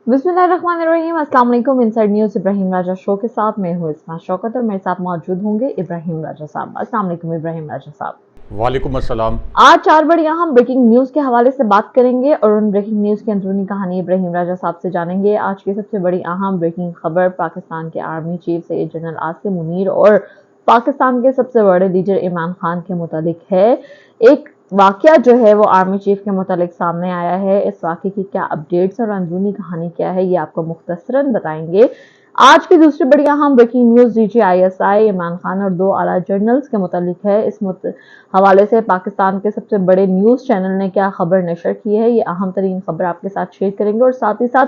बिस्मिल्लाहिर्रहमानिर्रहीम। अस्सलाम वालेकुम। इनसाइड न्यूज़ इब्राहिम राजा शो के साथ मैं हूँ इस्मा शौकत और मेरे साथ मौजूद होंगे इब्राहिम राजा साहब। अस्सलाम वालेकुम इब्राहिम राजा साहब। वालेकुम अस्सलाम। आज 4 बड़ी अहम ब्रेकिंग न्यूज़ के हवाले से बात करेंगे और उन ब्रेकिंग न्यूज़ की अंदरूनी कहानी इब्राहिम राजा साहब से जानेंगे। आज की सबसे बड़ी अहम ब्रेकिंग खबर पाकिस्तान के army chief Syed general Asim Munir और पाकिस्तान के सबसे बड़े लीडर इमरान खान के मुतालिक है। एक वाकया जो है वो आर्मी चीफ के मुतालिक सामने आया है। इस वाकये की क्या अपडेट्स और अंदरूनी कहानी क्या है ये आपको मुख्तसरन बताएंगे। आज की दूसरी बड़ी अहम breaking news DGISI Imran Khan और 2 आला जनरल्स के मुतालिक है। इस हवाले से पाकिस्तान के सबसे बड़े न्यूज चैनल ने क्या खबर नशर की है ये अहम तरीन खबर आपके साथ शेयर करेंगे और साथ ही साथ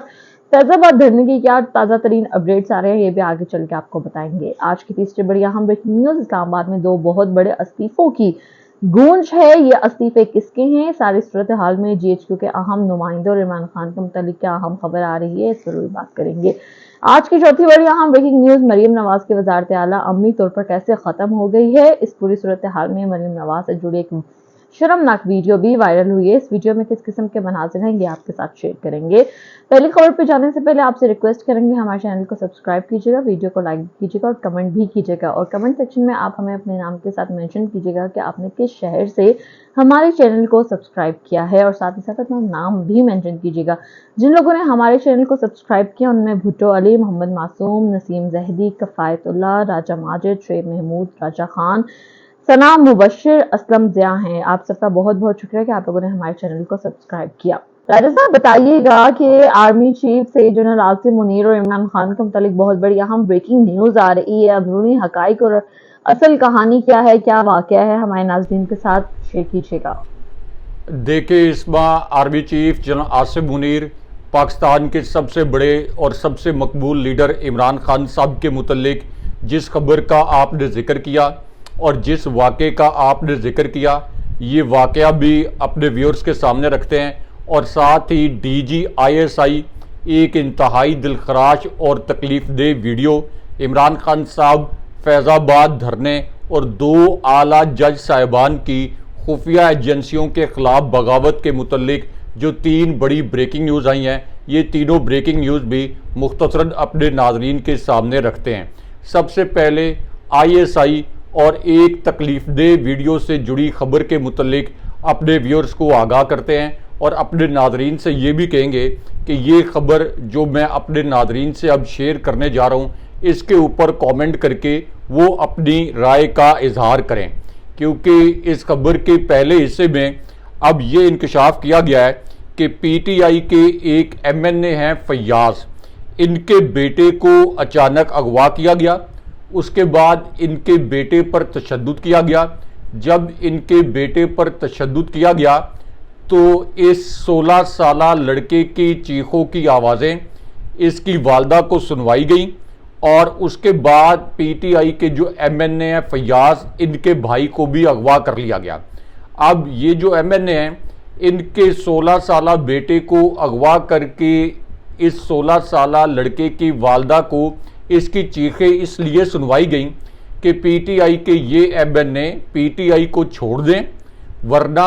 फैजाबाद धरने की क्या ताज़ा तरीन अपडेट्स आ रहे हैं ये भी आगे चल के आपको बताएंगे। आज की तीसरी बड़ी अहम ब्रेकिंग न्यूज इस्लामाबाद में 2 बहुत बड़े इस्तीफों की गूंज है। ये इस्तीफे किसके हैं, सारी सूरत हाल में GHQ के अहम नुमाइंदे और इमरान खान के मुतालिक क्या अहम खबर आ रही है इस पर भी बात करेंगे। आज की चौथी बड़ी अहम ब्रेकिंग न्यूज मरियम नवाज की वजारत आला अमली तौर पर कैसे खत्म हो गई है। इस पूरी सूरत हाल में मरियम नवाज से जुड़ी एक शर्मनाक वीडियो भी वायरल हुई है। इस वीडियो में किस किस्म के मनाजिर हैं ये आपके साथ शेयर करेंगे। पहली खबर पे जाने से पहले आपसे रिक्वेस्ट करेंगे हमारे चैनल को सब्सक्राइब कीजिएगा, वीडियो को लाइक कीजिएगा और कमेंट भी कीजिएगा और कमेंट सेक्शन में आप हमें अपने नाम के साथ मेंशन कीजिएगा कि आपने किस शहर से हमारे चैनल को सब्सक्राइब किया है और साथ ही साथ अपना नाम भी मेंशन कीजिएगा। जिन लोगों ने हमारे चैनल को सब्सक्राइब किया उनमें भुट्टो अली, मोहम्मद मासूम, नसीम जहदी, कफायतुल्लाह, राजा माजिद, शुएब महमूद, राजा खान, सना मुबशिर, असलम ज़िया हैं। आप सबका बहुत बहुत शुक्रिया कि आप लोगों ने हमारे चैनल को सब्सक्राइब किया। राजा साहब बताइएगा कि army chief Syed general Asim Munir और इमरान खान के मुतालिक बहुत बड़ी अहम ब्रेकिंग न्यूज आ रही है। अंदरूनी हकाइक और असल कहानी क्या है, क्या वाकया है, हमारे नाज़रीन के साथ शेयर कीजिएगा। देखिए इसमें army chief general Asim Munir Pakistan के सबसे बड़े और सबसे मकबूल लीडर इमरान खान साहब के मुतल्लिक जिस खबर का आपने जिक्र किया और जिस वाक़े का आपने जिक्र किया ये वाक़या भी अपने व्यूअर्स के सामने रखते हैं और साथ ही DGISI एक इंतहाई दिलखराश और तकलीफ दे वीडियो इमरान खान साहब फैज़ाबाद धरने और 2 आला जज साहिबान की खुफिया एजेंसियों के ख़िलाफ़ बगावत के मुतल्लिक जो 3 बड़ी ब्रेकिंग न्यूज़ आई हैं ये तीनों ब्रेकिंग न्यूज़ भी मुख्तसरन अपने नाजरीन के सामने रखते हैं। सबसे पहले ISI और एक तकलीफ दे वीडियो से जुड़ी खबर के मुतल्लिक अपने व्यूअर्स को आगाह करते हैं और अपने नाजरीन से ये भी कहेंगे कि ये खबर जो मैं अपने नाजरीन से अब शेयर करने जा रहा हूँ इसके ऊपर कमेंट करके वो अपनी राय का इजहार करें, क्योंकि इस खबर के पहले हिस्से में अब ये इंकशाफ किया गया है कि PTI के एक MNA हैं फैयाज, इनके बेटे को अचानक अगवा किया गया। उसके बाद इनके बेटे पर तशद्दुद किया गया। जब इनके बेटे पर तशद्दुद किया गया तो इस 16 साला लड़के की चीखों की आवाज़ें इसकी वालदा को सुनवाई गई और उसके बाद PTI के जो MNA हैं फैयाज इनके भाई को भी अगवा कर लिया गया। अब ये जो MNA हैं इनके 16 साला बेटे को अगवा करके इस 16 साला लड़के की वालदा को इसकी चीखें इसलिए सुनवाई गई कि PTI के ये MNA PTI को छोड़ दें वरना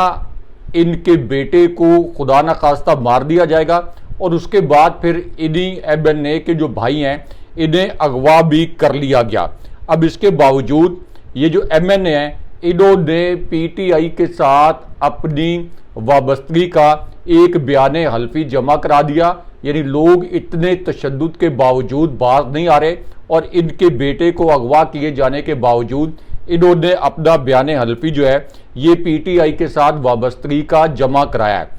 इनके बेटे को खुदा न खास्ता मार दिया जाएगा और उसके बाद फिर इन्हीं MNA के जो भाई हैं इन्हें अगवा भी कर लिया गया। अब इसके बावजूद ये जो MNA हैं इन्होंने PTI के साथ अपनी वाबस्तगी का एक बयान हल्फी जमा करा दिया। यानी लोग इतने तशद्दुद के बावजूद बाज नहीं आ रहे और इनके बेटे को अगवा किए जाने के बावजूद इन्होंने अपना बयान हल्फी जो है ये PTI के साथ वाबस्तगी का जमा कराया है।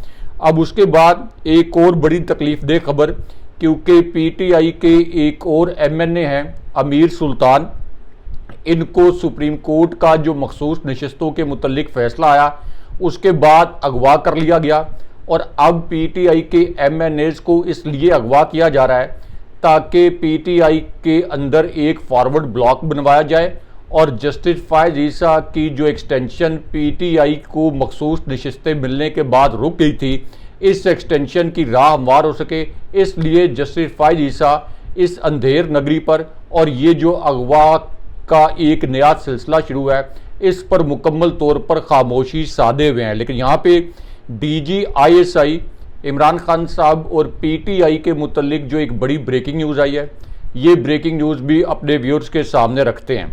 अब उसके बाद एक और बड़ी तकलीफ दे खबर, क्योंकि PTI के एक और MNA हैं अमीर सुल्तान, इनको सुप्रीम कोर्ट का जो मखसूस नशस्तों के मुतल्लिक फैसला आया उसके बाद अगवा कर लिया गया और अब PTI के MNAs को इसलिए अगवा किया जा रहा है ताकि PTI के अंदर एक फॉरवर्ड ब्लॉक बनवाया जाए और जस्टिस फायज ईसा की जो एक्सटेंशन PTI को मखसूस नशस्तें मिलने के बाद रुक गई थी इस एक्सटेंशन की राह हमवार हो सके, इसलिए जस्टिस फायज ईसा इस अंधेर नगरी पर और ये जो अगवा का एक नया सिलसिला शुरू है इस पर मुकम्मल तौर पर खामोशी साधे हुए हैं। लेकिन यहाँ पे DGISI इमरान खान साहब और पीटीआई के मुतल्लिक जो एक बड़ी ब्रेकिंग न्यूज़ आई है, ये ब्रेकिंग न्यूज़ भी अपने व्यूअर्स के सामने रखते हैं।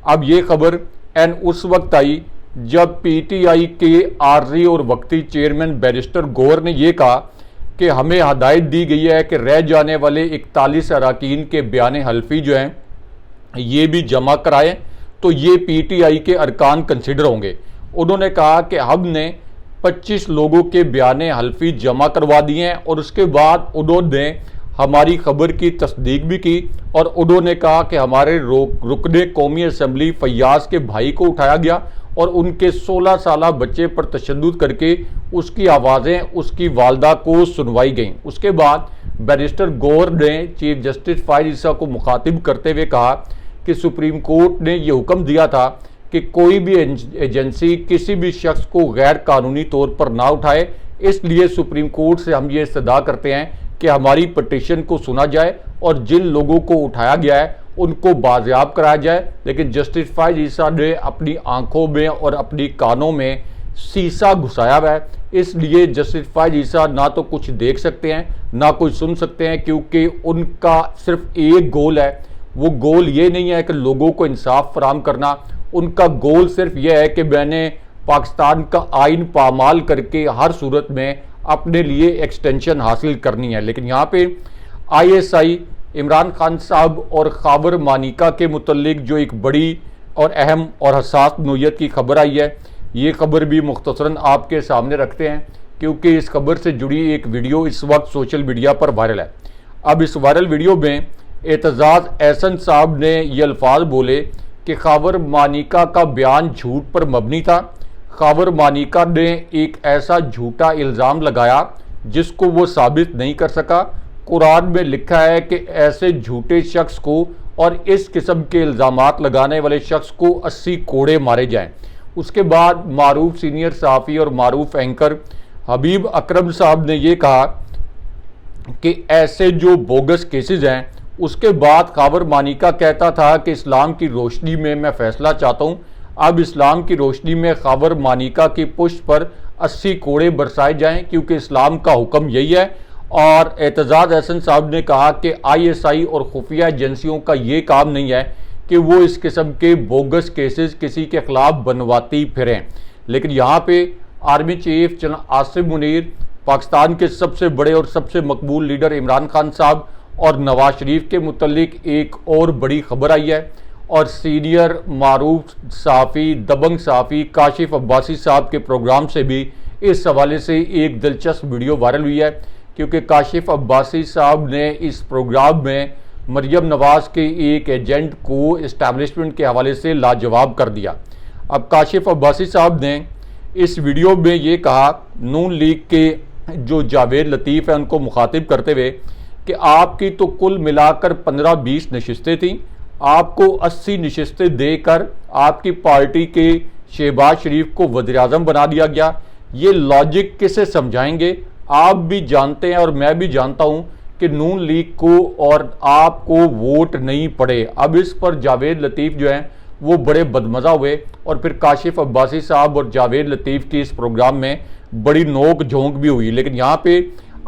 अब ये खबर एन उस वक्त आई जब पीटीआई के आर्जी और वक्ती चेयरमैन बैरिस्टर गौहर ने यह कहा कि हमें हदायत दी गई है कि रह जाने वाले 41 अरकान के बयान हल्फी जो हैं ये भी जमा कराएं, तो ये पीटीआई के अरकान कंसिडर होंगे। उन्होंने कहा कि हमने 25 लोगों के बयान हल्फी जमा करवा दिए हैं और उसके बाद उन्होंने हमारी खबर की तस्दीक भी की और उन्होंने कहा कि हमारे रुकने कौमी असम्बली फैयाज के भाई को उठाया गया और उनके 16 साल बच्चे पर तशद्दुद करके उसकी आवाज़ें उसकी वालदा को सुनवाई गईं। उसके बाद बैरिस्टर गौहर ने चीफ जस्टिस फायज ईसा को मुखातिब करते हुए कहा कि सुप्रीम कोर्ट ने यह हुक्म दिया था कि कोई भी एजेंसी किसी भी शख्स को गैर कानूनी तौर पर ना उठाए, इसलिए सुप्रीम कोर्ट से हम ये इस्तदा करते हैं कि हमारी पटिशन को सुना जाए और जिन लोगों को उठाया गया है उनको बाजियाब कराया जाए। लेकिन जस्टिस फायज ईसा ने अपनी आंखों में और अपनी कानों में शीशा घुसाया हुआ है, इसलिए जस्टिस फायज ईसा ना तो कुछ देख सकते हैं ना कुछ सुन सकते हैं, क्योंकि उनका सिर्फ एक गोल है। वो गोल ये नहीं है कि लोगों को इंसाफ फराहम करना, उनका गोल सिर्फ यह है कि मैंने पाकिस्तान का आइन पामाल करके हर सूरत में अपने लिए एक्सटेंशन हासिल करनी है। लेकिन यहाँ पे आईएसआई इमरान खान साहब और खैबर मानिका के मुतल्लिक जो एक बड़ी और अहम और हसास नोयत की खबर आई है, ये खबर भी मुख्तसरन आपके सामने रखते हैं, क्योंकि इस खबर से जुड़ी एक वीडियो इस वक्त सोशल मीडिया पर वायरल है। अब इस वायरल वीडियो में एतजाज़ एहसन साहब ने ये अल्फाज बोले कि खैबर मानिका का बयान झूठ पर मबनी था। खैबर मानिका ने एक ऐसा झूठा इल्ज़ाम लगाया जिसको वो साबित नहीं कर सका। कुरान में लिखा है कि ऐसे झूठे शख्स को और इस किस्म के इल्ज़ामात लगाने वाले शख्स को 80 कोड़े मारे जाएं। उसके बाद मारूफ सीनियर सहाफ़ी और मारूफ एंकर हबीब अकरम साहब ने यह कहा कि ऐसे जो बोगस केसेस हैं, उसके बाद खैबर मानिका कहता था कि इस्लाम की रोशनी में मैं फ़ैसला चाहता हूँ। अब इस्लाम की रोशनी में खैबर मानिका की पुष्ट पर 80 कोड़े बरसाए जाएं, क्योंकि इस्लाम का हुक्म यही है। और एतजाज़ एहसन साहब ने कहा कि आईएसआई और खुफिया एजेंसियों का ये काम नहीं है कि वो इस किस्म के बोगस केसेस किसी के खिलाफ बनवाती फिरें। लेकिन यहाँ पे army chief general Asim Munir, Pakistan के सबसे बड़े और सबसे मकबूल लीडर इमरान खान साहब और नवाज शरीफ के मुतल्लिक एक और बड़ी खबर आई है और सीनियर मारूफ सहाफ़ी दबंग सहाफ़ी काशिफ अब्बासी साहब के प्रोग्राम से भी इस हवाले से एक दिलचस्प वीडियो वायरल हुई है, क्योंकि काशिफ अब्बासी साहब ने इस प्रोग्राम में मरियम नवाज़ के एक एजेंट को इस्टेब्लिशमेंट के हवाले से लाजवाब कर दिया। अब काशिफ अब्बासी साहब ने इस वीडियो में ये कहा, नून लीग के जो जावेद लतीफ़ हैं उनको मुखातिब करते हुए, कि आपकी तो कुल मिलाकर 15-20 नशिस्तें थीं, आपको 80 नशिस्तें देकर आपकी पार्टी के शहबाज शरीफ को वज़ीर-ए-आज़म बना दिया गया। ये लॉजिक किसे समझाएंगे? आप भी जानते हैं और मैं भी जानता हूं कि नून लीग को और आपको वोट नहीं पड़े। अब इस पर जावेद लतीफ़ जो हैं वो बड़े बदमज़ा हुए और फिर काशिफ अब्बासी साहब और जावेद लतीफ़ की इस प्रोग्राम में बड़ी नोक झोंक भी हुई। लेकिन यहाँ पे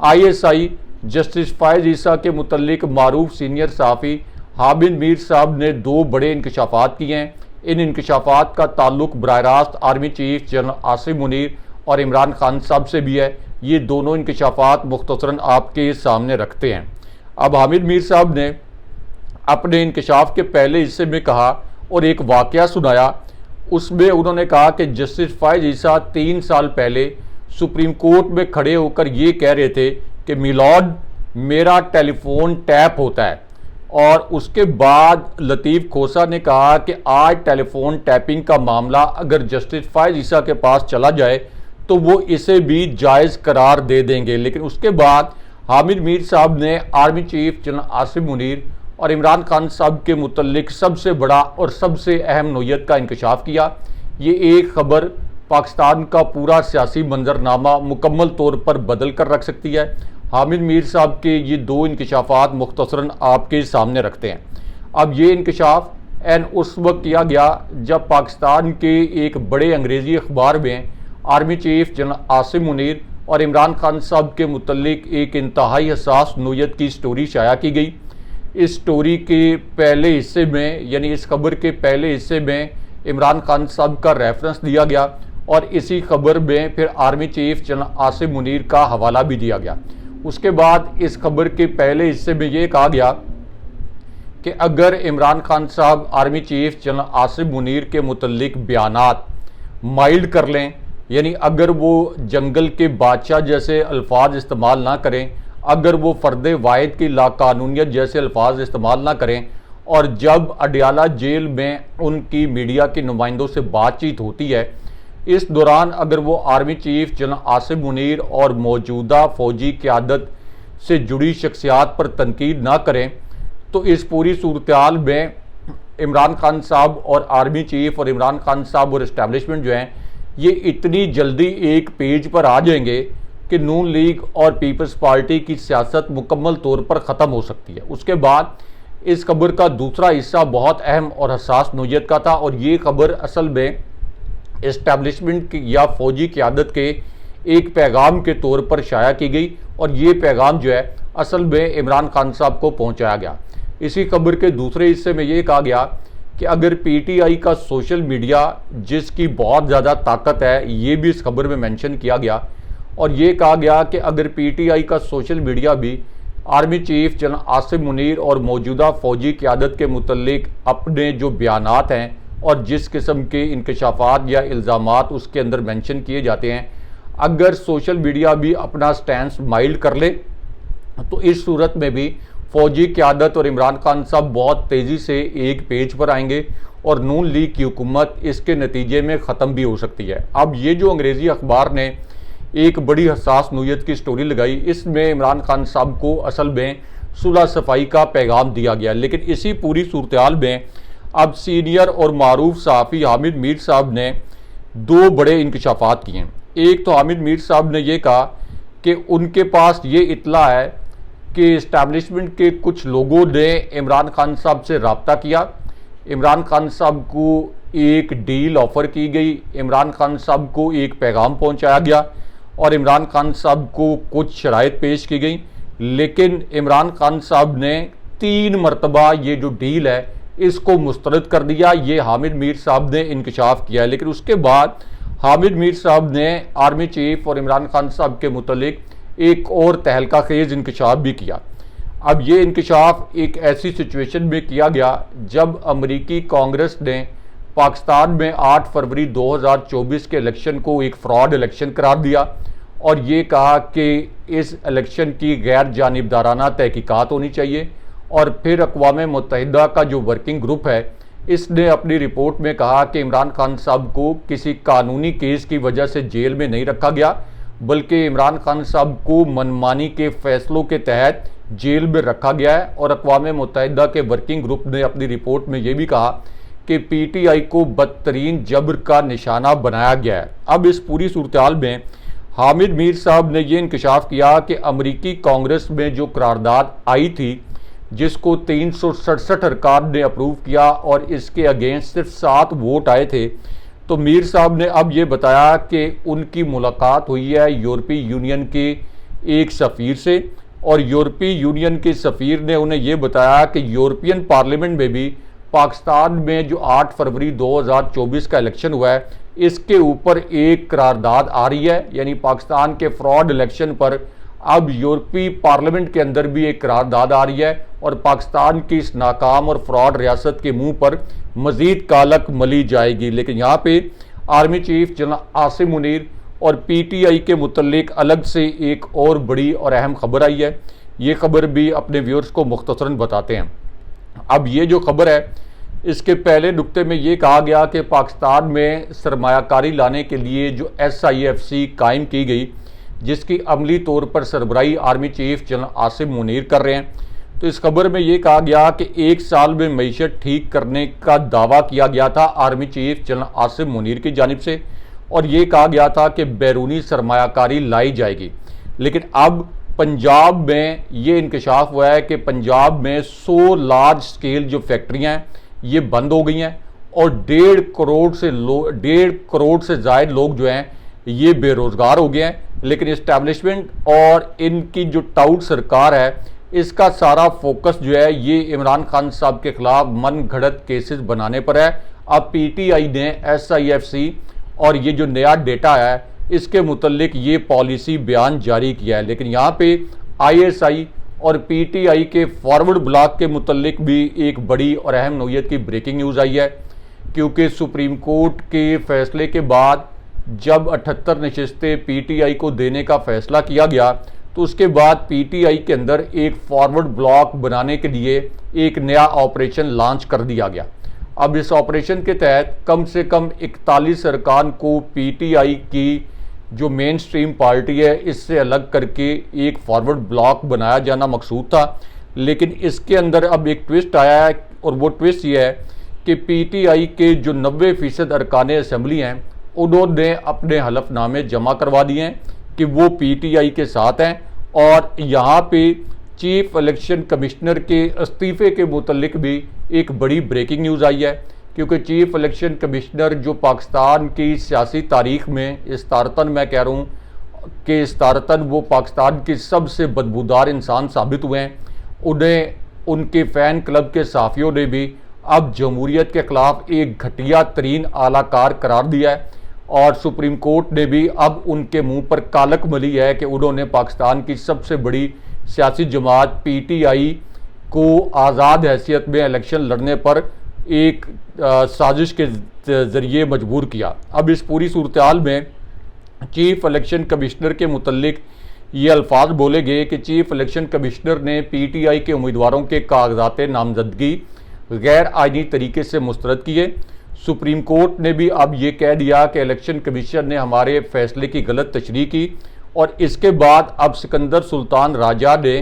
आईएसआई जस्टिस फायज ईसा के मुतल्लिक मारूफ सीनियर सहाफ़ी हामिद मीर साहब ने 2 बड़े इंकशाफात किए हैं। इन इंकशाफात का ताल्लुक बराह रास्त army chief general Asim Munir और इमरान खान साहब से भी है। ये दोनों इंकशाफात मुख्तसरन आपके सामने रखते हैं। अब हामिद मीर साहब ने अपने इंकशाफ के पहले हिस्से में कहा और एक वाक़या सुनाया, उसमें उन्होंने कहा कि जस्टिस फायज ईसा 3 साल पहले सुप्रीम कोर्ट में खड़े होकर ये कह रहे थे कि मिलॉर्ड मेरा टेलीफोन टैप होता है, और उसके बाद लतीफ़ खोसा ने कहा कि आज टेलीफोन टैपिंग का मामला अगर जस्टिस फायज ईसा के पास चला जाए तो वो इसे भी जायज़ करार दे देंगे। लेकिन उसके बाद हामिद मीर साहब ने army chief general Asim Munir और इमरान खान साहब के मुतल्लिक सबसे बड़ा और सबसे अहम नोयत का इंकशाफ किया। ये एक खबर पाकिस्तान का पूरा सियासी मंजरनामा मुकम्मल तौर पर बदल कर रख सकती है। हामिद मीर साहब के ये 2 इंकशाफात मुख्तसरन आपके सामने रखते हैं। अब ये इंकशाफ एन उस वक्त किया गया जब पाकिस्तान के एक बड़े अंग्रेज़ी अखबार में army chief general Asim Munir और इमरान खान साहब के मुतल्लिक एक इंतहाई हसास नोयत की स्टोरी शाया की गई। इस स्टोरी के पहले हिस्से में, यानी इस खबर के पहले हिस्से में इमरान खान साहब का रेफरेंस दिया गया और इसी खबर में फिर army chief general Asim Munir का हवाला भी दिया गया। उसके बाद इस खबर के पहले हिस्से में ये कहा गया कि अगर इमरान खान साहब army chief general Asim Munir के मुतल्लिक बयानात माइल्ड कर लें, यानी अगर वो जंगल के बादशाह जैसे अल्फाज इस्तेमाल ना करें, अगर वो फ़र्द वाहिद की लाकानूनियत जैसे अल्फाज इस्तेमाल ना करें, और जब अडियाला जेल में उनकी मीडिया के नुमाइंदों से बातचीत होती है, इस दौरान अगर वो army chief general Asim Munir और मौजूदा फ़ौजी क़यादत से जुड़ी शख्सियात पर तनकीद ना करें, तो इस पूरी सूरत में इमरान खान साहब और आर्मी चीफ और इमरान खान साहब और इस्टेब्लिशमेंट जो हैं, ये इतनी जल्दी एक पेज पर आ जाएंगे कि नून लीग और पीपल्स पार्टी की सियासत मुकम्मल तौर पर ख़त्म हो सकती है। उसके बाद इस खबर का दूसरा हिस्सा बहुत अहम और हसास नोयत का था, और ये खबर असल में इस्टेब्लिशमेंट या फ़ौजी क़यादत के एक पैगाम के तौर पर शाया की गई, और ये पैगाम जो है असल में इमरान खान साहब को पहुँचाया गया। इसी खबर के दूसरे हिस्से में ये कहा गया कि अगर पीटीआई का सोशल मीडिया, जिसकी बहुत ज़्यादा ताकत है, ये भी इस खबर में मेंशन किया गया, और ये कहा गया कि अगर पीटीआई का सोशल मीडिया भी army chief general Asim Munir और मौजूदा फ़ौजी क़यादत के मुतल्लिक अपने जो बयानात हैं और जिस किस्म के इंकशाफात या इल्ज़ामात उसके अंदर मेंशन किए जाते हैं, अगर सोशल मीडिया भी अपना स्टैंस माइल्ड कर ले, तो इस सूरत में भी फ़ौजी क़यादत और इमरान खान साहब बहुत तेज़ी से एक पेज पर आएंगे और नून लीग की हुकूमत इसके नतीजे में ख़त्म भी हो सकती है। अब ये जो अंग्रेज़ी अखबार ने एक बड़ी हसास नोयत की स्टोरी लगाई, इसमें इमरान खान साहब को असल में सुलह सफाई का पैगाम दिया गया, लेकिन इसी पूरी सूरत में अब सीनियर और मारूफ सहाफ़ी हामिद मीर साहब ने दो बड़े इंकशाफात किए हैं। एक तो हामिद मीर साहब ने यह कहा कि उनके पास ये इत्तला है कि इस्टेब्लिशमेंट के कुछ लोगों ने इमरान खान साहब से रब्ता किया, इमरान खान साहब को एक डील ऑफ़र की गई, इमरान खान साहब को एक पैगाम पहुंचाया गया और इमरान खान साहब को कुछ शराइत पेश की गई, लेकिन इमरान खान साहब ने 3 मरतबा ये जो डील है इसको मुस्तरद कर दिया। ये हामिद मीर साहब ने इंकशाफ किया है। लेकिन उसके बाद हामिद मीर साहब ने आर्मी चीफ और इमरान खान साहब के मुतल्लिक एक और तहलका खेज इंकशाफ भी किया। अब ये इंकशाफ एक ऐसी सिचुएशन में किया गया जब अमरीकी कांग्रेस ने पाकिस्तान में 8 फरवरी 2024 के इलेक्शन को एक फ्रॉड इलेक्शन करार दिया और ये कहा कि इस इलेक्शन की गैर जानिबदाराना तहकीकात होनी चाहिए। और फिर अक़वाम मुत्तहिदा का जो वर्किंग ग्रुप है, इसने अपनी रिपोर्ट में कहा कि इमरान खान साहब को किसी कानूनी केस की वजह से जेल में नहीं रखा गया, बल्कि इमरान खान साहब को मनमानी के फैसलों के तहत जेल में रखा गया है। और अक़वाम मुत्तहिदा के वर्किंग ग्रुप ने अपनी रिपोर्ट में ये भी कहा कि पीटीआई को बदतरीन जबर का निशाना बनाया गया है। अब इस पूरी सूरत में हामिद मीर साहब ने यह इंकशाफ किया कि अमरीकी कांग्रेस में जो करारदाद आई थी, जिसको 367 अरकान ने अप्रूव किया और इसके अगेंस्ट सिर्फ 7 वोट आए थे, तो मीर साहब ने अब ये बताया कि उनकी मुलाकात हुई है यूरोपीय यूनियन के एक सफ़ीर से और यूरोपीय यूनियन के सफ़ीर ने उन्हें ये बताया कि यूरोपियन पार्लियामेंट में भी पाकिस्तान में जो 8 फरवरी 2024 का इलेक्शन हुआ है, इसके ऊपर एक करारदाद आ रही है। यानी पाकिस्तान के फ्रॉड इलेक्शन पर अब यूरोपीय पार्लियामेंट के अंदर भी एक करारदाद आ रही है और पाकिस्तान की इस नाकाम और फ्रॉड रियासत के मुंह पर मजीद कालक मली जाएगी। लेकिन यहाँ पे army chief general Asim Munir और पीटीआई के मुतल्लिक अलग से एक और बड़ी और अहम खबर आई है। ये खबर भी अपने व्यूअर्स को मुख्तसरन बताते हैं। अब ये जो खबर है, इसके पहले नुक्ते में ये कहा गया कि पाकिस्तान में सरमायाकारी लाने के लिए जो SIFC कायम की गई, जिसकी अमली तौर पर सरबराही army chief general Asim Munir कर रहे हैं, तो इस खबर में ये कहा गया कि 1 साल में मईशत ठीक करने का दावा किया गया था army chief general Asim Munir की जानिब से और ये कहा गया था कि बैरूनी सरमायाकारी लाई जाएगी। लेकिन अब पंजाब में ये इंकशाफ हुआ है कि पंजाब में 100 लार्ज स्केल जो फैक्ट्रियाँ हैं ये बंद हो गई हैं और 1.5 करोड़ से ज़ायद लोग जो हैं ये बेरोज़गार हो गए हैं। लेकिन इस्टेब्लिशमेंट और इनकी जो टाउट सरकार है, इसका सारा फोकस जो है ये इमरान खान साहब के खिलाफ मन घड़त केसेस बनाने पर है। अब पीटीआई ने SIFC और ये जो नया डेटा है इसके मुतल्लिक ये पॉलिसी बयान जारी किया है। लेकिन यहाँ पे ISI और PTI के फॉरवर्ड ब्लॉक के मुतल्लिक भी एक बड़ी और अहम नौयत की ब्रेकिंग न्यूज़ आई है, क्योंकि सुप्रीम कोर्ट के फैसले के बाद जब 78 नशिस्तें PTI को देने का फैसला किया गया, तो उसके बाद PTI के अंदर एक फॉरवर्ड ब्लॉक बनाने के लिए एक नया ऑपरेशन लॉन्च कर दिया गया। अब इस ऑपरेशन के तहत कम से कम 41 अरकान को PTI की जो मेन स्ट्रीम पार्टी है इससे अलग करके एक फॉरवर्ड ब्लॉक बनाया जाना मकसूद था। लेकिन इसके अंदर अब एक ट्विस्ट आया है, और वो ट्विस्ट ये है कि PTI के जो 90% अरकान असम्बली हैं उन्होंने अपने हलफनामे जमा करवा दिए हैं कि वो PTI के साथ हैं। और यहाँ पे चीफ इलेक्शन कमिश्नर के इस्तीफे के मुतल्लिक भी एक बड़ी ब्रेकिंग न्यूज़ आई है, क्योंकि चीफ इलेक्शन कमिश्नर जो पाकिस्तान की सियासी तारीख में इस्तारतन, मैं कह रहा हूँ कि इस्तारतन वो पाकिस्तान के सबसे बदबूदार इंसान साबित हुए हैं, उन्हें उनके फ़ैन क्लब के साफियों ने भी अब जमहूरियत के ख़िलाफ़ एक घटिया तरीन आलाकार करार दिया है। और सुप्रीम कोर्ट ने भी अब उनके मुंह पर कालक मली है कि उन्होंने पाकिस्तान की सबसे बड़ी सियासी जमात PTI को आज़ाद हैसियत में इलेक्शन लड़ने पर एक साजिश के ज़रिए मजबूर किया। अब इस पूरी सूरत हाल में चीफ इलेक्शन कमिश्नर के मुतल्लिक ये अल्फाज बोले गए कि चीफ इलेक्शन कमिश्नर ने PTI के उम्मीदवारों के कागजात नामजदगी गैर आइनी तरीके से मुस्तरद किए। सुप्रीम कोर्ट ने भी अब ये कह दिया कि इलेक्शन कमीशन ने हमारे फैसले की गलत तशरीह की, और इसके बाद अब सिकंदर सुल्तान राजा ने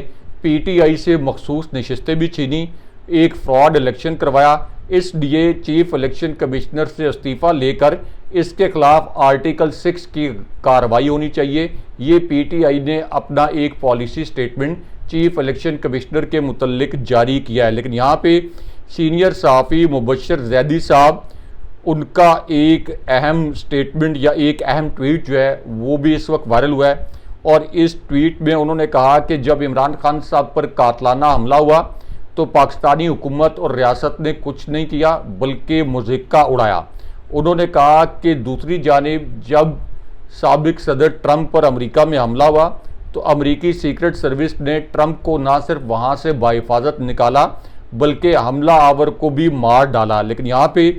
PTI से मखसूस नशिस्तें भी छीनी, एक फ्रॉड इलेक्शन करवाया। इसलिए चीफ इलेक्शन कमिश्नर से इस्तीफ़ा लेकर इसके खिलाफ आर्टिकल 6 की कार्रवाई होनी चाहिए। ये PTI ने अपना एक policy statement chief election commissioner के मुतल्लिक जारी किया है। लेकिन यहाँ पे सीनियर सहाफ़ी मुबशर जैदी साहब, उनका एक अहम स्टेटमेंट या एक अहम ट्वीट जो है वो भी इस वक्त वायरल हुआ है। और इस ट्वीट में उन्होंने कहा कि जब इमरान खान साहब पर कातलाना हमला हुआ तो पाकिस्तानी हुकूमत और रियासत ने कुछ नहीं किया बल्कि मुज़िक्का उड़ाया। उन्होंने कहा कि दूसरी जानिब जब साबिक सदर ट्रंप पर अमेरिका में हमला हुआ तो अमेरिकी सीक्रेट सर्विस ने ट्रंप को ना सिर्फ वहाँ से बाहिफाजत निकाला बल्कि हमला आवर को भी मार डाला। लेकिन यहाँ पे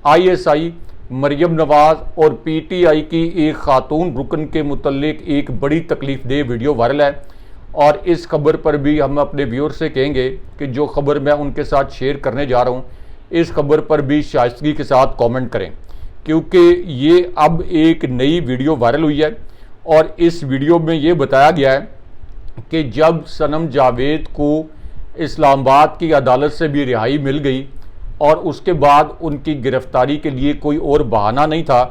ISI, मरियम नवाज और PTI की एक खातून रुकन के मुतल्लिक एक बड़ी तकलीफ दे वीडियो वायरल है। और इस खबर पर भी हम अपने व्यूअर से कहेंगे कि जो खबर मैं उनके साथ शेयर करने जा रहा हूँ इस खबर पर भी शाइस्तगी के साथ कमेंट करें, क्योंकि ये अब एक नई वीडियो वायरल हुई है। और इस वीडियो में ये बताया गया है कि जब सनम जावेद को इस्लामाबाद की अदालत से भी रिहाई मिल गई और उसके बाद उनकी गिरफ्तारी के लिए कोई और बहाना नहीं था,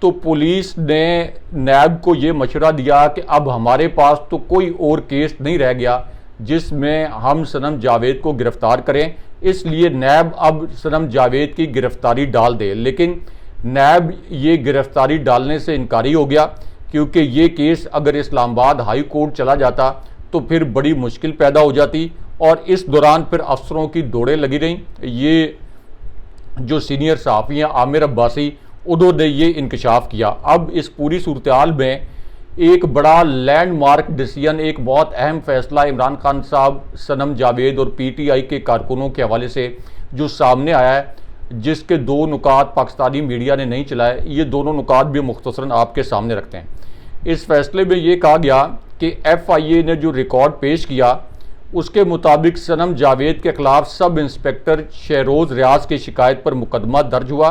तो पुलिस ने नैब को ये मशवरा दिया कि अब हमारे पास तो कोई और केस नहीं रह गया जिसमें हम सनम जावेद को गिरफ्तार करें, इसलिए नैब अब सनम जावेद की गिरफ्तारी डाल दे। लेकिन नैब ये गिरफ्तारी डालने से इनकारी हो गया, क्योंकि ये केस अगर इस्लामाबाद हाई कोर्ट चला जाता तो फिर बड़ी मुश्किल पैदा हो जाती। और इस दौरान फिर अफसरों की दौड़ें लगी रहीं। ये जो सीनियर सहाफ़ी हैं आमिर अब्बासी, उन्होंने ये इंकशाफ किया। अब इस पूरी सूरत हाल में एक बड़ा लैंडमार्क डिसीजन, एक बहुत अहम फैसला इमरान खान साहब, सनम जावेद और PTI के कारकुनों के हवाले से जो सामने आया है, जिसके दो नुकात पाकिस्तानी मीडिया ने नहीं चलाए, ये दोनों नुकात भी मुख्तसरन आपके सामने रखते हैं। इस फैसले में ये कहा गया कि FIA ने जो रिकॉर्ड पेश किया उसके मुताबिक सनम जावेद के खिलाफ सब इंस्पेक्टर शहरोज़ रियाज की शिकायत पर मुकदमा दर्ज हुआ,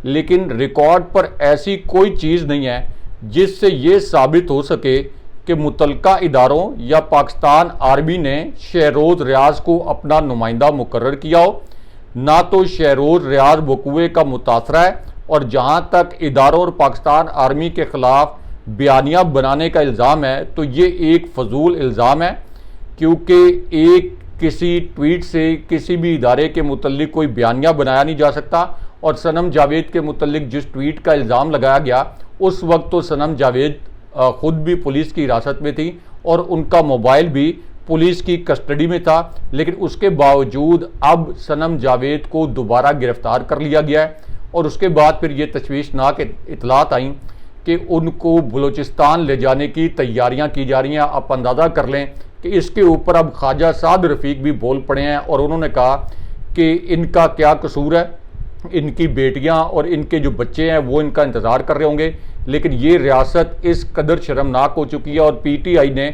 लेकिन रिकॉर्ड पर ऐसी कोई चीज़ नहीं है जिससे ये साबित हो सके कि मुतलका इदारों या पाकिस्तान आर्मी ने शहरोज़ रियाज को अपना नुमाइंदा मुकर्रर किया हो। ना तो शहरोज़ रियाज वकूए का मुतासरा है, और जहाँ तक इदारों और पाकिस्तान आर्मी के ख़िलाफ़ बयानिया बनाने का इल्ज़ाम है तो ये एक फजूल इल्ज़ाम है, क्योंकि एक किसी ट्वीट से किसी भी इदारे के मुतल्लिक कोई बयानिया बनाया नहीं जा सकता। और सनम जावेद के मुतल्लिक जिस ट्वीट का इल्ज़ाम लगाया गया उस वक्त तो सनम जावेद खुद भी पुलिस की हिरासत में थी और उनका मोबाइल भी पुलिस की कस्टडी में था, लेकिन उसके बावजूद अब सनम जावेद को दोबारा गिरफ्तार कर लिया गया है। और उसके बाद फिर ये तशवीशनाक इतलात आई कि उनको बलूचिस्तान ले जाने की तैयारियां की जा रही हैं। आप अंदाज़ा कर लें कि इसके ऊपर अब ख्वाजा साद रफ़ीक भी बोल पड़े हैं और उन्होंने कहा कि इनका क्या कसूर है, इनकी बेटियां और इनके जो बच्चे हैं वो इनका इंतज़ार कर रहे होंगे। लेकिन ये रियासत इस कदर शर्मनाक हो चुकी है और PTI ने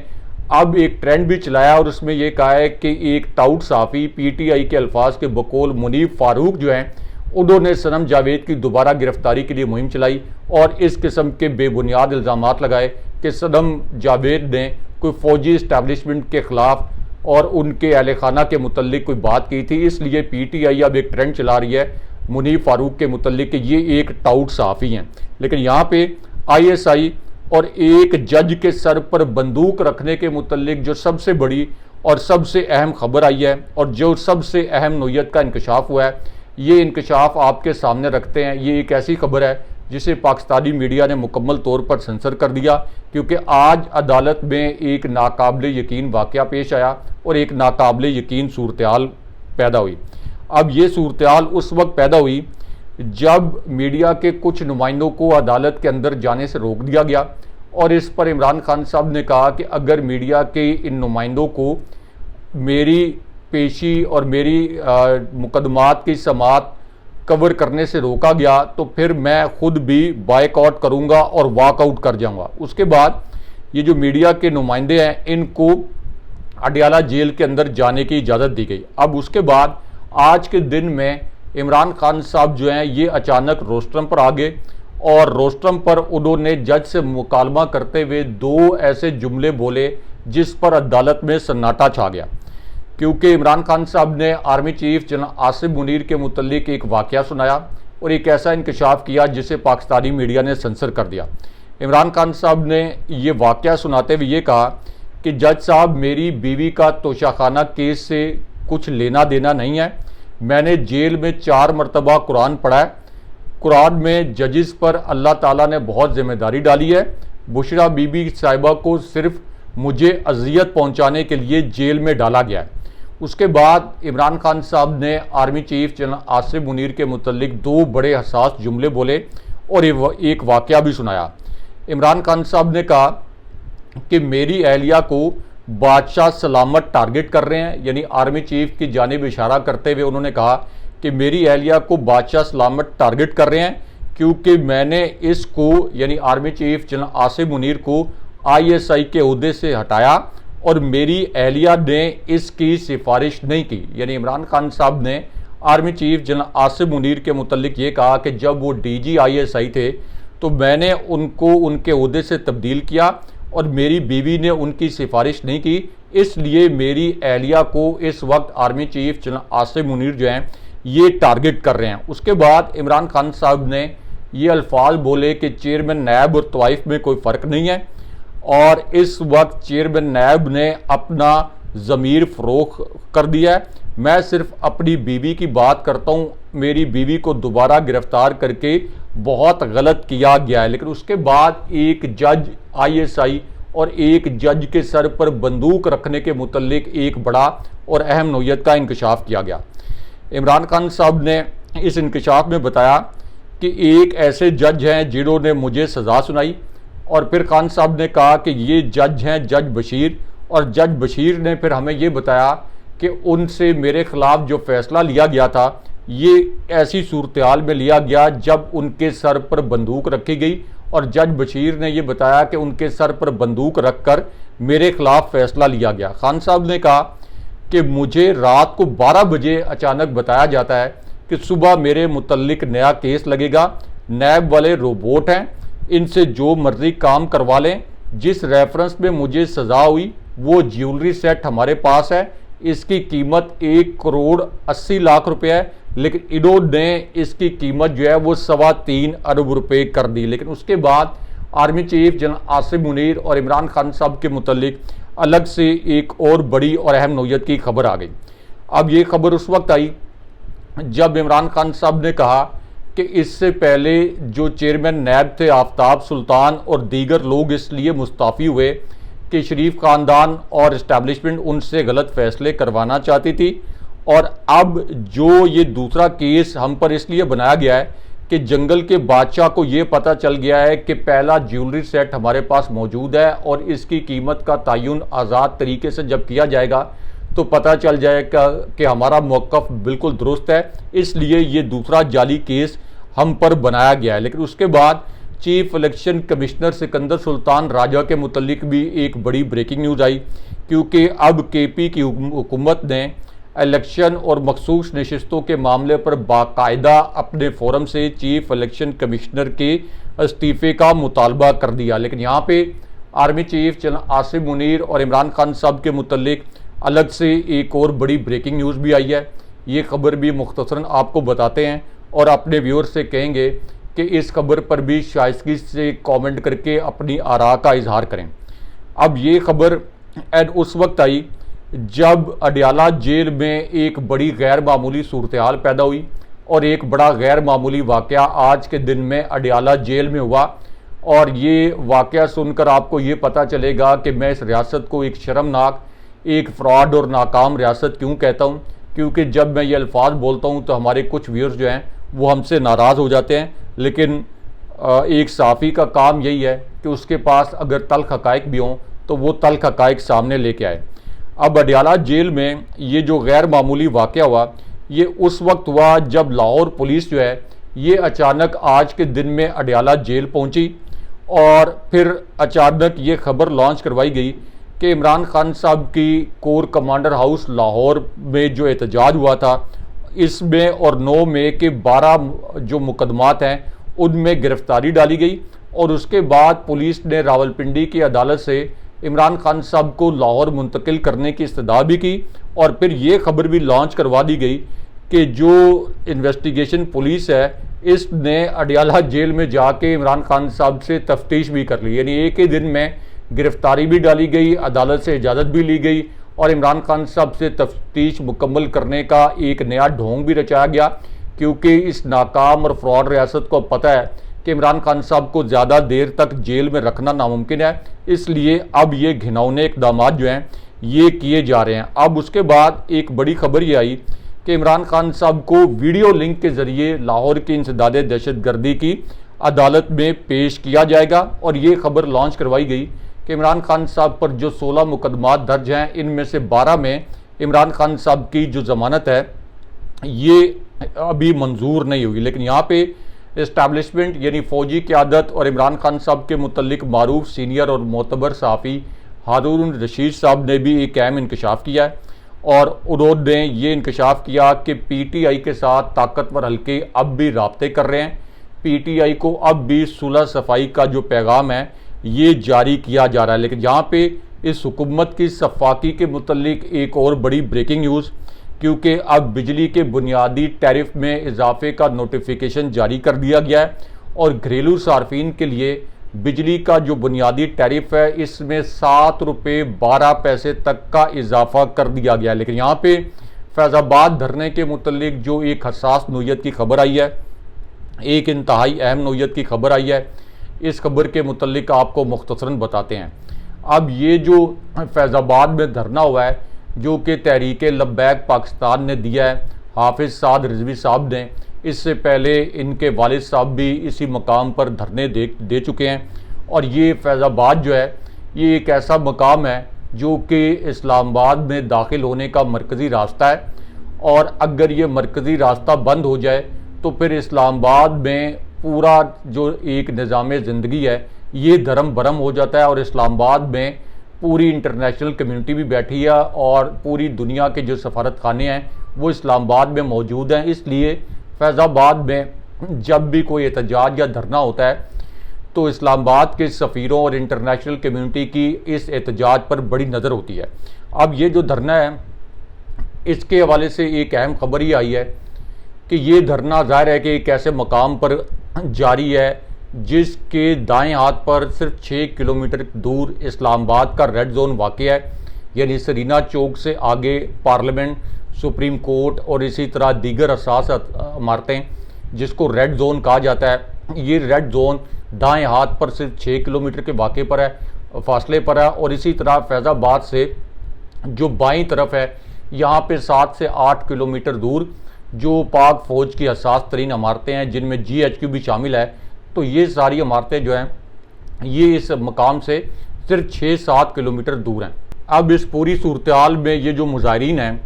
अब एक ट्रेंड भी चलाया और उसमें यह कहा है कि एक टाउट साफ़ी PTI के अल्फाज के बकौल मुनीफ फारूक जो हैं उन्होंने सनम जावेद की दोबारा गिरफ्तारी के लिए मुहिम चलाई और इस किस्म के बेबुनियाद इल्ज़ामात लगाए कि सनम जावेद ने कोई फ़ौजी इस्टेब्लिशमेंट के ख़िलाफ़ और उनके अहल खाना के मुतल्लिक कोई बात की थी। इसलिए PTI अब एक ट्रेंड चला रही है मुनीफ फारूक के मुतल्लिक कि ये एक टाउट साफ़ी हैं। लेकिन यहाँ पे ISI और एक जज के सर पर बंदूक रखने के मुतल्लिक जो सबसे बड़ी और सबसे अहम खबर आई है और जो सबसे अहम नोयत का इंकशाफ हुआ है, ये इंकशाफ आपके सामने रखते हैं। ये एक ऐसी खबर है जिसे पाकिस्तानी मीडिया ने मुकम्मल तौर पर सेंसर कर दिया, क्योंकि आज अदालत में एक नाकाबिले यकीन वाक़या पेश आया और एक नाकाबिले यकीन सूरत-ए-हाल पैदा हुई। अब ये सूरत-ए-हाल उस वक्त पैदा हुई जब मीडिया के कुछ नुमाइंदों को अदालत के अंदर जाने से रोक दिया गया और इस पर इमरान खान साहब ने कहा कि अगर मीडिया के इन नुमाइंदों को मेरी पेशी और मेरी मुकदमात की समात कवर करने से रोका गया तो फिर मैं खुद भी बायकॉट करूंगा और वॉकआउट कर जाऊंगा। उसके बाद ये जो मीडिया के नुमाइंदे हैं इनको अडयाला जेल के अंदर जाने की इजाज़त दी गई। अब उसके बाद आज के दिन में इमरान खान साहब जो हैं ये अचानक रोस्ट्रम पर आ गए और रोस्ट्रम पर उन्होंने जज से मुकालमा करते हुए दो ऐसे जुमले बोले जिस पर अदालत में सन्नाटा छा गया, क्योंकि इमरान खान साहब ने army chief general Asim Munir के मुतल्लिक एक वाक़या सुनाया और एक ऐसा इंकशाफ किया जिसे पाकिस्तानी मीडिया ने सेंसर कर दिया। इमरान खान साहब ने ये वाक़या सुनाते हुए ये कहा कि जज साहब, मेरी बीवी का तोशाखाना केस से कुछ लेना देना नहीं है। मैंने जेल में 4 मरतबा कुरान पढ़ा है। कुरान में जजिस पर अल्लाह ताला ने बहुत जिम्मेदारी डाली है। बुशरा बीबी साहिबा को सिर्फ मुझे अजियत पहुंचाने के लिए जेल में डाला गया है। उसके बाद इमरान खान साहब ने army chief general Asim Munir के मुतल्लिक 2 बड़े हसास जुमले बोले और एक वाक़या भी सुनाया। इमरान खान साहब ने कहा कि मेरी अहलिया को बादशाह सलामत टारगेट कर रहे हैं, यानी आर्मी चीफ की जानिब इशारा करते हुए उन्होंने कहा कि मेरी अहलिया को बादशाह सलामत टारगेट कर रहे हैं क्योंकि मैंने इसको यानी army chief general Asim Munir को ISI के ओहदे से हटाया और मेरी अहलिया ने इसकी सिफारिश नहीं की। यानी इमरान खान साहब ने army chief general Asim Munir के मुतल्लिक ये कहा कि जब वो DG ISI थे तो मैंने उनको उनके ओहदे से तब्दील किया और मेरी बीवी ने उनकी सिफारिश नहीं की, इसलिए मेरी अहलिया को इस वक्त army chief general Asim Munir जो हैं ये टारगेट कर रहे हैं। उसके बाद इमरान खान साहब ने ये अल्फाज बोले कि चेयरमैन नायब और तवाइफ में कोई फ़र्क नहीं है और इस वक्त चेयरमैन नायब ने अपना ज़मीर फ़रोख कर दिया है। मैं सिर्फ अपनी बीवी की बात करता हूँ, मेरी बीवी को दोबारा गिरफ्तार करके बहुत गलत किया गया है। लेकिन उसके बाद एक जज ISI और एक जज के सर पर बंदूक रखने के मुतल्लिक एक बड़ा और अहम नोयत का इंकशाफ किया गया। इमरान खान साहब ने इस इंकशाफ में बताया कि एक ऐसे जज हैं जिन्होंने मुझे सज़ा सुनाई और फिर खान साहब ने कहा कि ये जज हैं जज बशीर, और जज बशीर ने फिर हमें ये बताया कि उनसे मेरे ख़िलाफ़ जो फ़ैसला लिया गया था ये ऐसी सूरत-हाल में लिया गया जब उनके सर पर बंदूक रखी गई और जज बशीर ने ये बताया कि उनके सर पर बंदूक रखकर मेरे ख़िलाफ़ फ़ैसला लिया गया। खान साहब ने कहा कि मुझे रात को 12 बजे अचानक बताया जाता है कि सुबह मेरे मुतल्लिक नया केस लगेगा। नैब वाले रोबोट हैं, इनसे जो मर्जी काम करवा लें। जिस रेफरेंस में मुझे सज़ा हुई वो ज्वेलरी सेट हमारे पास है, इसकी कीमत 1,80,00,000 रुपये है, लेकिन इन्होंने इसकी कीमत जो है वो 3.25 अरब रुपये कर दी। लेकिन उसके बाद army chief general Asim Munir और इमरान खान साहब के मुतल्लिक अलग से एक और बड़ी और अहम नोयत की खबर आ गई। अब ये खबर उस वक्त आई जब इमरान खान साहब ने कहा कि इससे पहले जो चेयरमैन नैब थे आफ्ताब सुल्तान और दीगर लोग इसलिए मुस्ताफ़ी हुए कि शरीफ ख़ानदान और इस्टेब्लिशमेंट उनसे गलत फैसले करवाना चाहती थी। और अब जो ये दूसरा केस हम पर इसलिए बनाया गया है कि जंगल के बादशाह को ये पता चल गया है कि पहला ज्वेलरी सेट हमारे पास मौजूद है और इसकी कीमत का तयन आज़ाद तरीके से जब किया जाएगा तो पता चल जाएगा कि हमारा मौक़िफ़ बिल्कुल दुरुस्त है, इसलिए ये दूसरा जाली केस हम पर बनाया गया है। लेकिन उसके बाद chief election commissioner Sikandar Sultan Raja के मुतल्लिक भी एक बड़ी ब्रेकिंग न्यूज़ आई, क्योंकि अब केपी की हुकूमत ने इलेक्शन और मखसूस नशिस्तों के मामले पर बाकायदा अपने फोरम से चीफ इलेक्शन कमिश्नर के इस्तीफ़े का मुतालबा कर दिया। लेकिन यहाँ पे army chief general Asim Munir और इमरान खान साहब के मुतल्लिक अलग से एक और बड़ी ब्रेकिंग न्यूज़ भी आई है। ये खबर भी मुख्तसरन आपको बताते हैं और अपने व्यूअर से कहेंगे कि इस खबर पर भी शाइस्तगी से कमेंट करके अपनी आरा का इजहार करें। अब ये खबर उस वक्त आई जब अडियाला जेल में एक बड़ी गैर मामूली सूरत हाल पैदा हुई और एक बड़ा गैर मामूली वाक़या आज के दिन में अडियाला जेल में हुआ। और ये वाक़या सुनकर आपको ये पता चलेगा कि मैं इस रियासत को एक शर्मनाक, एक फ्रॉड और नाकाम रियासत क्यों कहता हूँ, क्योंकि जब मैं ये अल्फाज बोलता हूँ तो हमारे कुछ व्यूअर्स जो हैं वो हमसे नाराज़ हो जाते हैं। लेकिन एक सहाफ़ी का काम यही है कि उसके पास अगर तल्ख़ हक़ाइक़ भी हों तो वो तल्ख़ हक़ाइक़ सामने लेके आए। अब अडियाला जेल में ये जो गैर मामूली वाक़या हुआ ये उस वक्त हुआ जब लाहौर पुलिस जो है ये अचानक आज के दिन में अडियाला जेल पहुंची और फिर अचानक ये खबर लॉन्च करवाई गई कि इमरान खान साहब की कोर कमांडर हाउस लाहौर में जो एहतजाज हुआ था इसमें और 9 मई के 12 जो मुकदमात हैं उनमें गिरफ्तारी डाली गई। और उसके बाद पुलिस ने रावलपिंडी की अदालत से इमरान खान साहब को लाहौर मुंतकिल करने की इस्तदा भी की। और फिर ये खबर भी लॉन्च करवा दी गई कि जो इन्वेस्टिगेशन पुलिस है इसने अडियाला जेल में जाके इमरान खान साहब से तफ्तीश भी कर ली, यानी एक ही दिन में गिरफ्तारी भी डाली गई, अदालत से इजाज़त भी ली गई और इमरान खान साहब से तफ्तीश मुकम्मल करने का एक नया ढोंग भी रचाया गया। क्योंकि इस नाकाम और फ्रॉड रियासत को पता है कि इमरान खान साहब को ज़्यादा देर तक जेल में रखना नामुमकिन है, इसलिए अब ये घिनौने इक़दाम जो हैं ये किए जा रहे हैं। अब उसके बाद एक बड़ी खबर ये आई कि इमरान खान साहब को वीडियो लिंक के ज़रिए लाहौर की इंसदाद दहशतगर्दी की अदालत में पेश किया जाएगा। और ये खबर लॉन्च करवाई गई कि इमरान खान साहब पर जो 16 मुकदमात दर्ज हैं इनमें से 12 में इमरान खान साहब की जो ज़मानत है ये अभी मंजूर नहीं हुई। लेकिन यहाँ पे इस्टेब्लिशमेंट यानी फ़ौजी क़यादत और इमरान खान साहब के मुतल्लिक मारूफ सीनियर और मोतबर सहाफ़ी हारून रशीद साहब ने भी एक अहम इंकशाफ किया है। और उन्होंने ये इंकशाफ किया कि PTI के साथ ताकतवर हल्के अब भी राब्ते कर रहे हैं। PTI को अब भी सुलह सफाई का जो पैगाम है ये जारी किया जा रहा है। लेकिन यहाँ पे इस हुकूमत की सफाकी के मुतल्लिक एक और बड़ी ब्रेकिंग न्यूज़, क्योंकि अब बिजली के बुनियादी टैरिफ में इजाफे का नोटिफिकेशन जारी कर दिया गया है और घरेलू सार्फिन के लिए बिजली का जो बुनियादी टैरिफ है इसमें 7 रुपये 12 पैसे तक का इजाफा कर दिया गया है। लेकिन यहाँ पे फैज़ाबाद धरने के मुतल्लिक जो एक हसास नोयत की खबर आई है, एक इंतहाई अहम नोयत की खबर आई है, इस खबर के मुतल्लिक आपको मुख्तसरन बताते हैं। अब ये जो फैज़ाबाद में धरना हुआ है जो कि तहरीक लब्बैक पाकिस्तान ने दिया है, हाफिज़ साद रिजवी साहब ने, इससे पहले इनके वालिद साहब भी इसी मकाम पर धरने दे चुके हैं। और ये फैज़ाबाद जो है ये एक ऐसा मकाम है जो कि इस्लामाबाद में दाखिल होने का मरकज़ी रास्ता है और अगर ये मरकज़ी रास्ता बंद हो जाए तो फिर इस्लामाबाद में पूरा जो एक निज़ाम ज़िंदगी है ये धर्म भरम हो जाता है। और इस्लामाबाद में पूरी इंटरनेशनल कम्युनिटी भी बैठी है और पूरी दुनिया के जो सफारत खाने हैं वो इस्लामाबाद में मौजूद हैं। इसलिए फैज़ाबाद में जब भी कोई एहतजाज या धरना होता है तो इस्लामाबाद के सफ़ीरों और इंटरनेशनल कम्युनिटी की इस एहतजाज पर बड़ी नज़र होती है। अब ये जो धरना है इसके हवाले से एक अहम खबर ही आई है कि ये धरना ज़ाहिर है कि एक ऐसे मकाम पर जारी है जिसके दाएं हाथ पर सिर्फ 6 किलोमीटर दूर इस्लामाबाद का रेड जोन वाक़ है, यानी सरीना चौक से आगे पार्लियामेंट, सुप्रीम कोर्ट और इसी तरह दीगर असास इमारतें जिसको रेड जोन कहा जाता है। ये रेड जोन दाएं हाथ पर सिर्फ 6 किलोमीटर के वाक़े पर है, फासले पर है। और इसी तरह फैज़ाबाद से जो बाईं तरफ है यहाँ पे 7 से 8 किलोमीटर दूर जो पाक फ़ौज की हसास तरीन इमारतें हैं, जिनमें GHQ भी शामिल है। तो ये सारी इमारतें जो हैं ये इस मकाम से सिर्फ 6-7 किलोमीटर दूर हैं। अब इस पूरी सूरत हाल में ये जो मुजाहिरीन हैं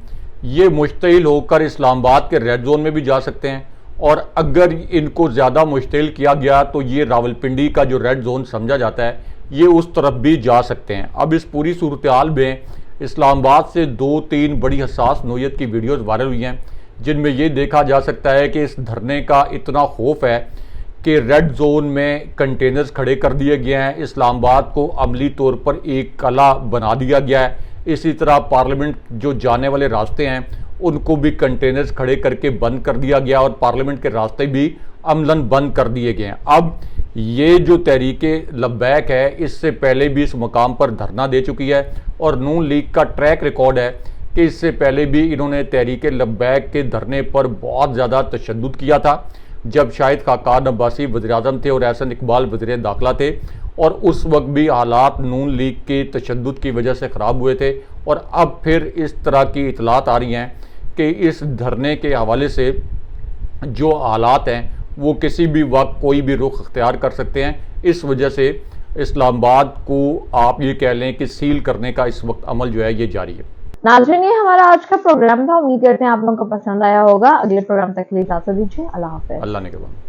ये मुश्तिल होकर इस्लामाबाद के रेड जोन में भी जा सकते हैं, और अगर इनको ज़्यादा मुश्तिल किया गया तो ये रावलपिंडी का जो रेड जोन समझा जाता है ये उस तरफ भी जा सकते हैं। अब इस पूरी सूरत हाल में इस्लामाबाद से 2-3 बड़ी हसास नोयत की वीडियोज़ वायरल हुई हैं, जिनमें ये देखा जा सकता है कि इस धरने का इतना खौफ है कि रेड जोन में कंटेनर्स खड़े कर दिए गए हैं। इस्लामाबाद को अमली तौर पर एक कला बना दिया गया है। इसी तरह पार्लियामेंट जो जाने वाले रास्ते हैं उनको भी कंटेनर्स खड़े करके बंद कर दिया गया, और पार्लियामेंट के रास्ते भी अमलन बंद कर दिए गए हैं। अब ये जो तहरीके लब्बैक है इससे पहले भी इस मकाम पर धरना दे चुकी है, और नून लीग का ट्रैक रिकॉर्ड है कि इससे पहले भी इन्होंने तहरीके लब्बैक के धरने पर बहुत ज़्यादा तशद्दुद किया था, जब शाहिद खाकान अब्बासी वज़ीर-ए-आज़म थे और एहसन इकबाल वज़ीर दाखिला थे, और उस वक्त भी हालात नून लीग के तशद्दुद की वजह से ख़राब हुए थे। और अब फिर इस तरह की इतलात आ रही हैं कि इस धरने के हवाले से जो हालात हैं वो किसी भी वक्त कोई भी रुख अख्तियार कर सकते हैं। इस वजह से इस्लामाबाद को आप ये कह लें कि सील करने का इस वक्त अमल जो है ये जारी है। नाज़रीन, ये हमारा आज का प्रोग्राम था। उम्मीद करते हैं आप लोगों को पसंद आया होगा। अगले प्रोग्राम तक के लिए इजाज़त दीजिए। अल्लाह हाफ़िज़। अल्लाह ने के बाद।